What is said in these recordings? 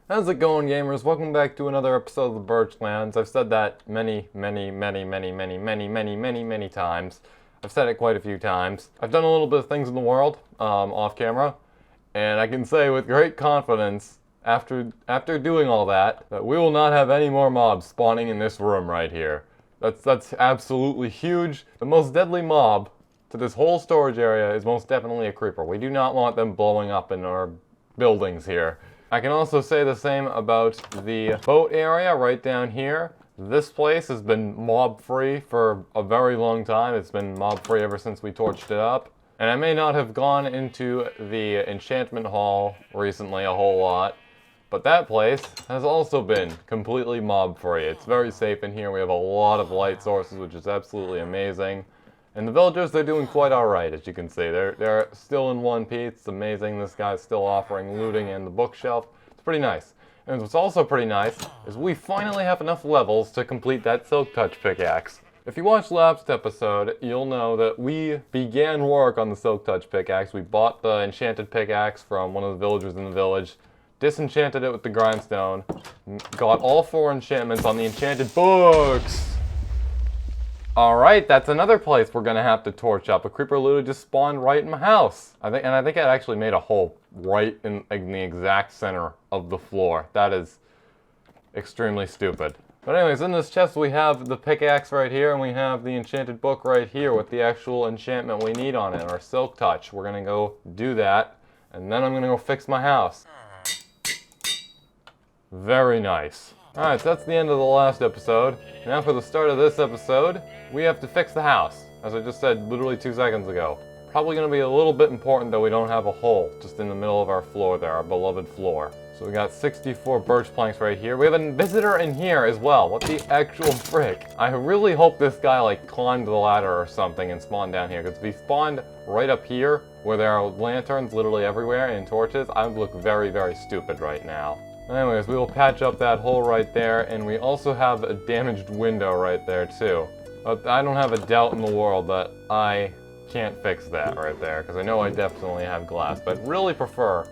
How's it going, gamers? Welcome back to another episode of the Birchlands. I've said that many times. I've said it quite a few times. I've done a little bit of things in the world, off camera, and I can say with great confidence, after doing all that we will not have any more mobs spawning in this room right here. That's absolutely huge. The most deadly mob to this whole storage area is most definitely a creeper. We do not want them blowing up in our buildings here. I can also say the same about the boat area right down here. This place has been mob-free for a very long time. It's been mob-free ever since we torched it up. And I may not have gone into the enchantment hall recently a whole lot, but that place has also been completely mob-free. It's very safe in here. We have a lot of light sources, which is absolutely amazing. And the villagers, they're doing quite alright, as you can see. They're still in one piece. It's amazing. This guy's still offering looting and the bookshelf. It's pretty nice. And what's also pretty nice is we finally have enough levels to complete that Silk Touch pickaxe. If you watched last episode, you'll know that we began work on the Silk Touch pickaxe. We bought the enchanted pickaxe from one of the villagers in the village, disenchanted it with the grindstone, got all 4 enchantments on the enchanted books. Alright, that's another place we're gonna have to torch up. A creeper literally just spawned right in my house. I think it actually made a hole right in the exact center of the floor. That is extremely stupid. But anyways, in this chest we have the pickaxe right here, and we have the enchanted book right here with the actual enchantment we need on it, our Silk Touch. We're gonna go do that, and then I'm gonna go fix my house. Very nice. Alright, so that's the end of the last episode. Now for the start of this episode, we have to fix the house, as I just said literally 2 seconds ago. Probably going to be a little bit important that we don't have a hole just in the middle of our floor there, our beloved floor. So we got 64 birch planks right here. We have a visitor in here as well. What the actual frick? I really hope this guy like climbed the ladder or something and spawned down here, because if he spawned right up here where there are lanterns literally everywhere and torches, I would look very, very stupid right now. Anyways, we will patch up that hole right there, and we also have a damaged window right there too. But I don't have a doubt in the world that I can't fix that right there, because I know I definitely have glass, but I'd really prefer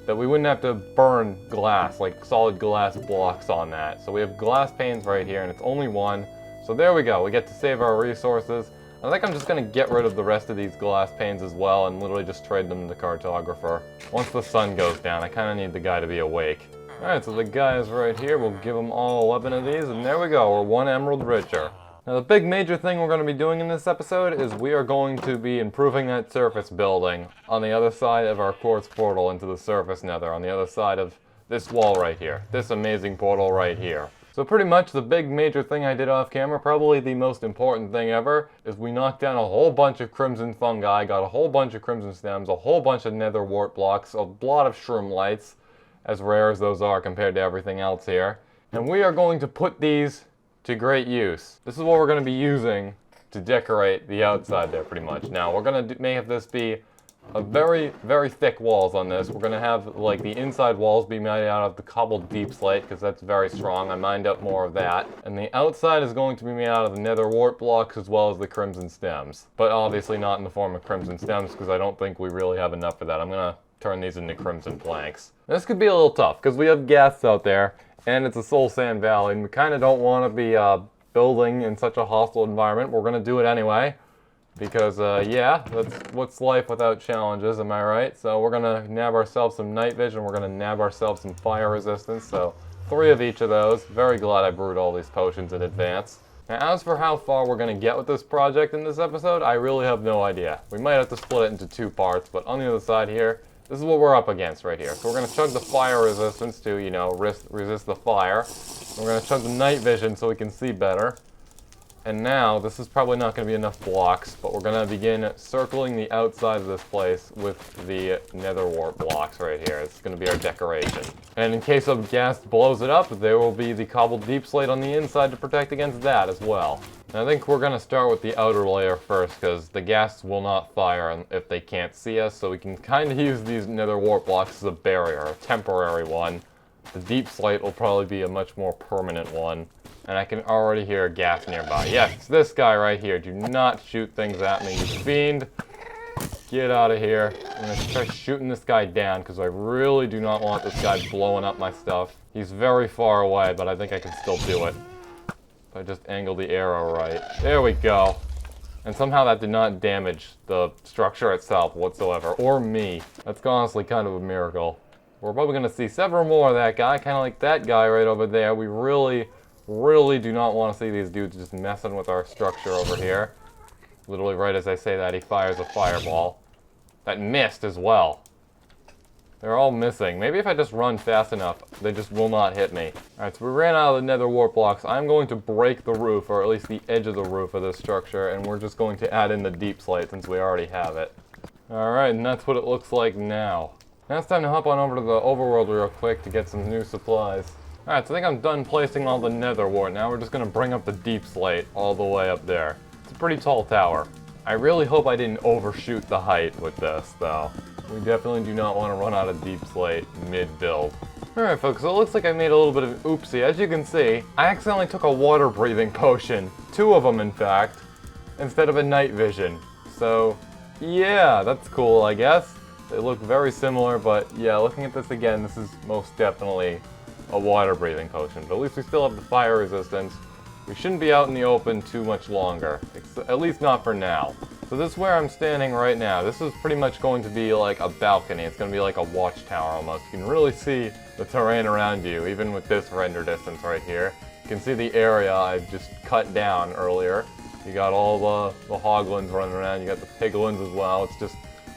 that we wouldn't have to burn glass, like solid glass blocks on that. So we have glass panes right here, and it's only 1. So there we go, we get to save our resources. I think I'm just going to get rid of the rest of these glass panes as well, and literally just trade them to the cartographer. Once the sun goes down, I kind of need the guy to be awake. Alright, so the guy is right here. We'll give him all 11 of these, and there we go. We're 1 emerald richer. Now, the big major thing we're going to be doing in this episode is we are going to be improving that surface building on the other side of our quartz portal into the surface nether, on the other side of this wall right here. This amazing portal right here. So pretty much the big major thing I did off camera, probably the most important thing ever, is we knocked down a whole bunch of crimson fungi, got a whole bunch of crimson stems, a whole bunch of nether wart blocks, a lot of shroom lights, as rare as those are compared to everything else here. And we are going to put these to great use. This is what we're going to be using to decorate the outside there pretty much. Now, we're going to make this be a very, very thick walls on this. We're going to have like the inside walls be made out of the cobbled deep slate, because that's very strong. I mined up more of that. And the outside is going to be made out of the nether wart blocks as well as the crimson stems. But obviously not in the form of crimson stems, because I don't think we really have enough for that. I'm going to turn these into crimson planks. This could be a little tough, because we have ghasts out there, and it's a soul sand valley, and we kind of don't want to be building in such a hostile environment. We're going to do it anyway, because yeah, that's what's life without challenges, am I right? So we're going to nab ourselves some night vision, we're going to nab ourselves some fire resistance, so 3 of each of those. Very glad I brewed all these potions in advance. Now, as for how far we're going to get with this project in this episode, I really have no idea. We might have to split it into 2 parts, but on the other side here, this is what we're up against right here. So we're going to chug the fire resistance to, you know, resist the fire. We're going to chug the night vision so we can see better. And now, this is probably not going to be enough blocks, but we're going to begin circling the outside of this place with the nether wart blocks right here. It's going to be our decoration. And in case of ghast blows it up, there will be the cobbled deep slate on the inside to protect against that as well. And I think we're going to start with the outer layer first, because the ghasts will not fire if they can't see us, so we can kind of use these nether wart blocks as a barrier, a temporary one. The deep slate will probably be a much more permanent one. And I can already hear a ghast nearby. Yes, it's this guy right here. Do not shoot things at me, you fiend. get out of here. I'm gonna try shooting this guy down because I really do not want this guy blowing up my stuff. He's very far away, but I think I can still do it. If I just angle the arrow right. There we go. And somehow that did not damage the structure itself whatsoever, or me. That's honestly kind of a miracle. We're probably gonna see several more of that guy, kind of like that guy right over there. We really do not want to see these dudes just messing with our structure over here. Literally right as I say that, he fires a fireball. That missed as well. They're all missing. Maybe if I just run fast enough, they just will not hit me. Alright, so we ran out of the nether wart blocks. I'm going to break the roof, or at least the edge of the roof of this structure, and we're just going to add in the deep slate since we already have it. Alright, and that's what it looks like now. Now it's time to hop on over to the overworld real quick to get some new supplies. Alright, so I think I'm done placing all the nether wart. Now we're just going to bring up the deep slate all the way up there. It's a pretty tall tower. I really hope I didn't overshoot the height with this, though. We definitely do not want to run out of deep slate mid-build. Alright folks, so it looks like I made a little bit of an oopsie. As you can see, I accidentally took a water breathing potion. 2 of them, in fact, instead of a night vision. So, yeah, that's cool, I guess. They look very similar, but yeah, looking at this again, this is most definitely a water breathing potion. But at least we still have the fire resistance. We shouldn't be out in the open too much longer, at least not for now. So this is where I'm standing right now. This is pretty much going to be like a balcony. It's going to be like a watchtower almost. You can really see the terrain around you, even with this render distance right here. You can see the area I've just cut down earlier. You got all the hoglins running around, you got the piglins as well. It's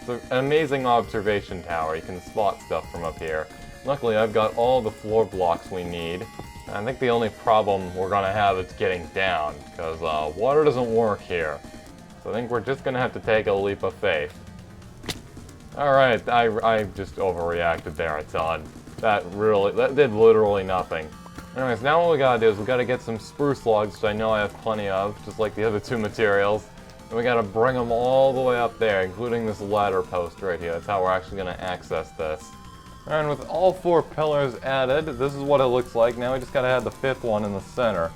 an amazing observation tower. You can spot stuff from up here. Luckily, I've got all the floor blocks we need. I think the only problem we're going to have is getting down, because water doesn't work here. So I think we're just going to have to take a leap of faith. Alright, I just overreacted there a ton. That did literally nothing. Anyways, now what we gotta do is we gotta get some spruce logs, which I know I have plenty of, just like the other 2 materials. And we gotta bring them all the way up there, including this ladder post right here. That's how we're actually gonna access this. And with all 4 pillars added, this is what it looks like. Now we just gotta add the 5th one in the center.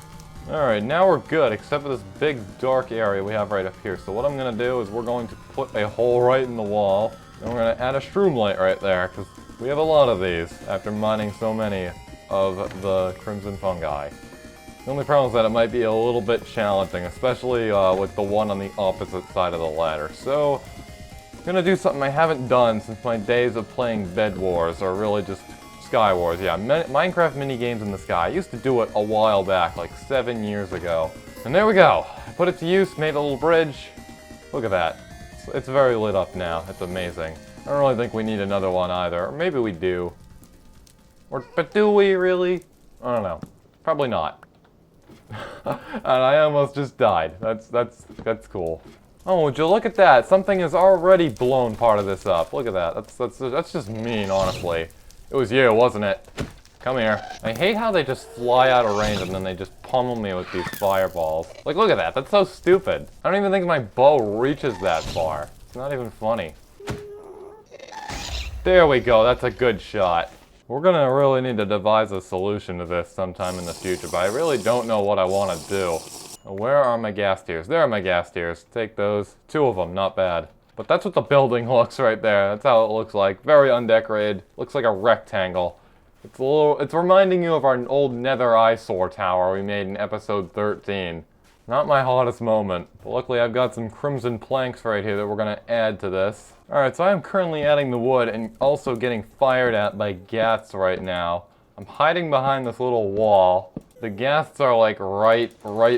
Alright, now we're good, except for this big dark area we have right up here. So what I'm gonna do is we're going to put a hole right in the wall, and we're gonna add a shroom light right there, because we have a lot of these after mining so many of the crimson fungi. The only problem is that it might be a little bit challenging, especially with the one on the opposite side of the ladder. So, I'm gonna do something I haven't done since my days of playing Bed Wars, or really just Sky Wars. Yeah, Minecraft mini-games in the sky. I used to do it a while back, like 7 years ago. And there we go. I put it to use, made a little bridge. Look at that. It's very lit up now. It's amazing. I don't really think we need another one either. Or maybe we do. But do we really? I don't know. Probably not. And I almost just died. That's cool. Oh, would you look at that? Something has already blown part of this up. Look at that. That's just mean, honestly. It was you, wasn't it? Come here. I hate how they just fly out of range and then they just pummel me with these fireballs. Like, look at that. That's so stupid. I don't even think my bow reaches that far. It's not even funny. There we go. That's a good shot. We're gonna really need to devise a solution to this sometime in the future, but I really don't know what I want to do. Where are my gas tiers? There are my gas tiers. Take those. 2 of them, not bad. But that's what the building looks right there. That's how it looks like. Very undecorated. Looks like a rectangle. It's reminding you of our old Nether eyesore tower we made in episode 13. Not my hottest moment, but luckily I've got some crimson planks right here that we're gonna add to this. Alright, so I'm currently adding the wood and also getting fired at by ghasts right now. I'm hiding behind this little wall. The ghasts are like right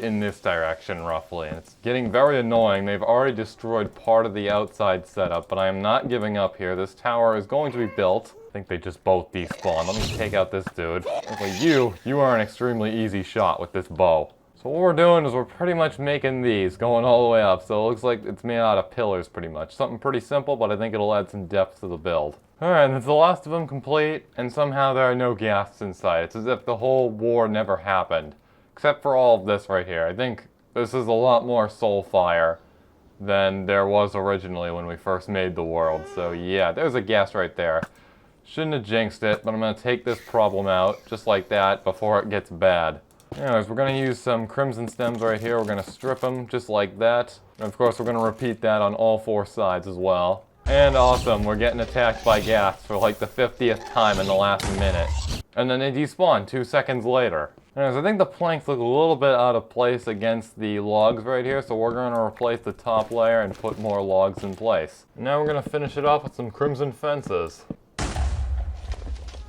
in this direction roughly, and it's getting very annoying. They've already destroyed part of the outside setup, but I am not giving up here. This tower is going to be built. I think they just both despawned. Let me take out this dude. Okay, you are an extremely easy shot with this bow. So what we're doing is we're pretty much making these, going all the way up. So it looks like it's made out of pillars pretty much. Something pretty simple, but I think it'll add some depth to the build. Alright, that's the last of them complete, and somehow there are no ghasts inside. It's as if the whole war never happened. Except for all of this right here. I think this is a lot more soul fire than there was originally when we first made the world. So yeah, there's a ghast right there. Shouldn't have jinxed it, but I'm going to take this problem out, just like that, before it gets bad. Anyways, we're going to use some crimson stems right here. We're going to strip them just like that. And of course, we're going to repeat that on all 4 sides as well. And awesome, we're getting attacked by ghast for like the 50th time in the last minute. And then they despawn 2 seconds later. Anyways, I think the planks look a little bit out of place against the logs right here, so we're going to replace the top layer and put more logs in place. Now we're going to finish it off with some crimson fences.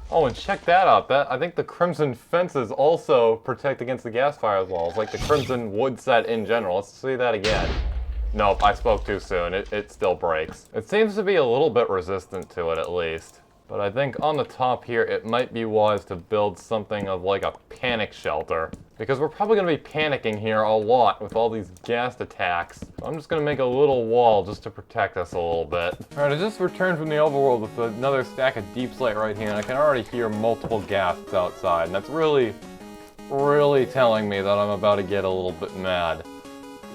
Oh, and check that out. I think the crimson fences also protect against the ghast fire as well. It's like the crimson wood set in general. Let's see that again. Nope, I spoke too soon. It still breaks. It seems to be a little bit resistant to it at least. But I think on the top here, it might be wise to build something of like a panic shelter. Because we're probably going to be panicking here a lot with all these ghast attacks. So I'm just going to make a little wall just to protect us a little bit. Alright, I just returned from the overworld with another stack of deep slate right here, and I can already hear multiple ghasts outside. And that's really, really telling me that I'm about to get a little bit mad.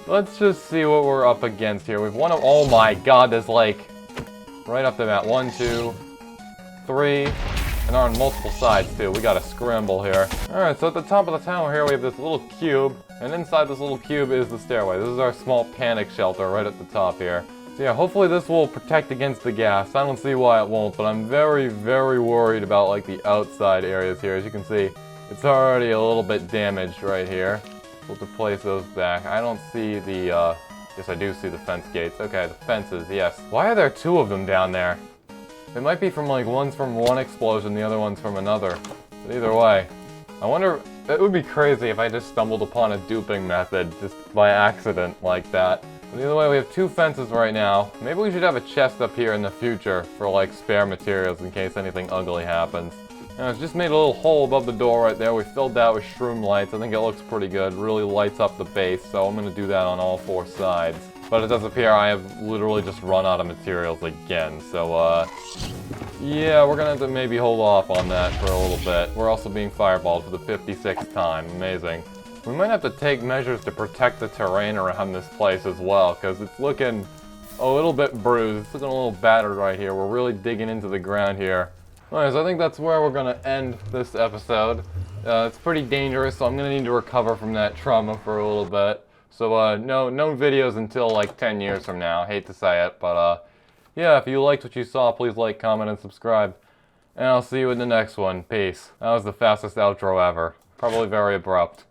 Let's just see what we're up against here. We've one of, oh my god, there's like, right up the bat, 1, 2, 3, and they're on multiple sides too. We gotta scramble here. Alright, so at the top of the tower here we have this little cube, and inside this little cube is the stairway. This is our small panic shelter right at the top here. So yeah, hopefully this will protect against the ghast. I don't see why it won't, but I'm very, very worried about like the outside areas here. As you can see, it's already a little bit damaged right here. We'll have to place those back. I don't see the, yes I do see the fence gates. Okay, the fences, yes. Why are there 2 of them down there? It might be from like, one's from one explosion, the other one's from another. But either way, I wonder, it would be crazy if I just stumbled upon a duping method just by accident like that. But either way, we have 2 fences right now. Maybe we should have a chest up here in the future for like spare materials in case anything ugly happens. And I've just made a little hole above the door right there. We filled that with shroom lights. I think it looks pretty good. Really lights up the base, so I'm going to do that on all 4 sides. But it does appear I have literally just run out of materials again, so yeah, we're going to have to maybe hold off on that for a little bit. We're also being fireballed for the 56th time. Amazing. We might have to take measures to protect the terrain around this place as well, because it's looking a little bit bruised. It's looking a little battered right here. We're really digging into the ground here. Alright, so I think that's where we're going to end this episode. It's pretty dangerous, so I'm going to need to recover from that trauma for a little bit. So, no videos until like 10 years from now. Hate to say it, but yeah, if you liked what you saw, please like, comment, and subscribe. And I'll see you in the next one. Peace. That was the fastest outro ever. Probably very abrupt.